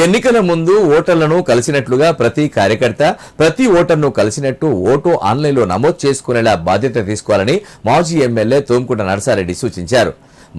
ఎన్నికల ముందు ఓటర్లను కలిసినట్లుగా ప్రతి కార్యకర్త ప్రతి ఓటర్ను కలిసినట్టు ఓటు ఆన్లైన్లో నమోదు చేసుకునేలా బాధ్యత తీసుకోవాలని మాజీ ఎమ్మెల్యే తోంకుంట నరసారెడ్డి సూచించారు.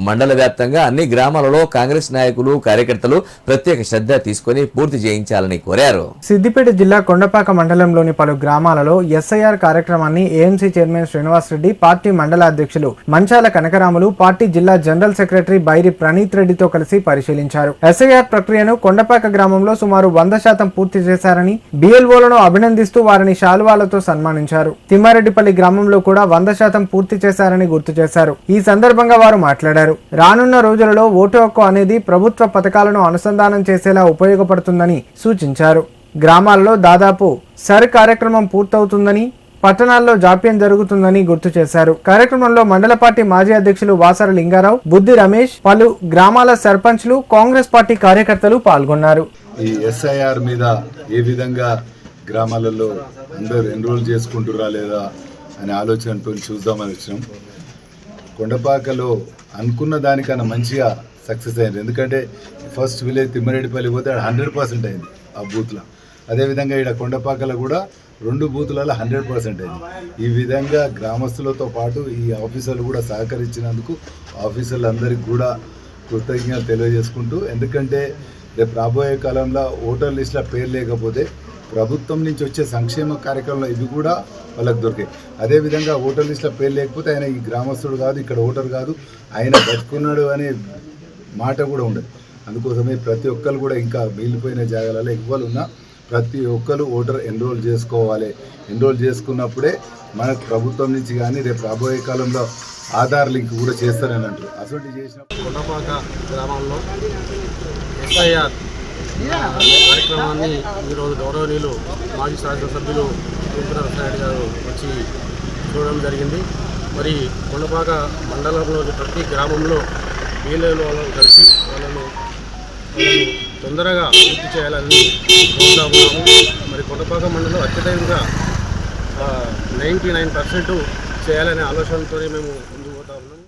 మండల వ్యాప్తంగా అన్ని గ్రామాలలో కాంగ్రెస్ నాయకులు కార్యకర్తలు ప్రత్యేక శ్రద్ధ తీసుకుని పూర్తి చేయించాలని కోరారు. సిద్దిపేట జిల్లా కొండపాక మండలంలోని పలు గ్రామాలలో ఎస్ఐఆర్ కార్యక్రమాన్ని ఏఎంసీ చైర్మన్ శ్రీనివాసరెడ్డి, పార్టీ మండల అధ్యక్షులు మంచాల కనకరాములు, పార్టీ జిల్లా జనరల్ సెక్రటరీ బైరి ప్రణీత్ రెడ్డితో కలిసి పరిశీలించారు. ఎస్ఐఆర్ ప్రక్రియను కొండపాక గ్రామంలో సుమారు 100% పూర్తి చేశారని, బిఎల్ఓలను అభినందిస్తూ వారిని శాలువాలతో సన్మానించారు. తిమ్మారెడ్డిపల్లి గ్రామంలో కూడా 100% పూర్తి చేశారని గుర్తు చేశారు. ఈ సందర్భంగా వారు మాట్లాడారు. రానున్న రోజులలో ఓటు హక్కు అనేది ప్రభుత్వ పథకాలను అనుసంధానం చేసేలా ఉపయోగపడుతుందని సూచించారు. గ్రామాలలో దాదాపు సర్ కార్యక్రమం పూర్తవుతుందని, పట్టణాల్లో జాప్యం జరుగుతుందని గుర్తు చేశారు. కార్యక్రమంలో మండల పార్టీ మాజీ అధ్యక్షులు వాసర లింగారావు, బుద్ధి రమేష్, పలు గ్రామాల సర్పంచ్లు, కాంగ్రెస్ పార్టీ కార్యకర్తలు పాల్గొన్నారు. ఈ ఎస్ఐఆర్ మీద ఏ విధంగా గ్రామాలలో అందరూ ఎన్రోల్ చేసుకుంటురా లేదా అనే ఆలోచనతో చూద్దామని వచ్చినాం. కొండపాకలో అనుకున్న దానికన్నా మంచిగా సక్సెస్ అయింది. ఎందుకంటే ఫస్ట్ విలేజ్ తిమ్మారెడ్డిపల్లి పోతే 100% అయింది ఆ బూత్లో. అదేవిధంగా ఇక్కడ కొండపాకలో కూడా 2 బూతులలో 100% అయింది. ఈ విధంగా గ్రామస్తులతో పాటు ఈ ఆఫీసర్లు కూడా సహకరించినందుకు ఆఫీసర్లందరికీ కూడా కృతజ్ఞతలు తెలియజేసుకుంటూ, ఎందుకంటే రేపు రాబోయే కాలంలో ఓటర్ లిస్టులో పేరు లేకపోతే ప్రభుత్వం నుంచి వచ్చే సంక్షేమ కార్యక్రమాలు ఇవి కూడా వాళ్ళకి దొరికాయి. అదేవిధంగా ఓటర్ లిస్టులో పేరు లేకపోతే ఆయన ఈ గ్రామస్తుడు కాదు, ఇక్కడ ఓటర్ కాదు, ఆయన బతుకున్నాడు అనే మాట కూడా ఉండదు. అందుకోసమే ప్రతి ఒక్కరు కూడా ఇంకా మిగిలిపోయిన జాగాలలో ఎవ్వరు ఉన్నా ప్రతి ఒక్కరు ఓటర్ ఎన్రోల్ చేసుకోవాలి. ఎన్రోల్ చేసుకున్నప్పుడే మనకు ప్రభుత్వం నుంచి కానీ రేపు రాబోయే కాలంలో ఆధార్ లింక్ కూడా చేస్తారని అంటారు. అసలు చేసిన కొండపాక గ్రామంలో ఎస్ఐఆర్ కార్యక్రమాన్ని ఈరోజు గౌరవనీయులు మాజీ శాసనసభ్యులు తోంకుంట నరసారెడ్డి గారు వచ్చి చూడడం జరిగింది. మరి కొండపాక మండలంలోని ప్రతి గ్రామంలో వీళ్ళలో కలిసి వాళ్ళను తొందరగా పూర్తి చేయాలని కోరుతా ఉన్నాము. మరి కొండపాక మండలం అత్యధికంగా 99% చేయాలనే ఆలోచనతో మేము ముందుకు పోతా ఉన్నాము.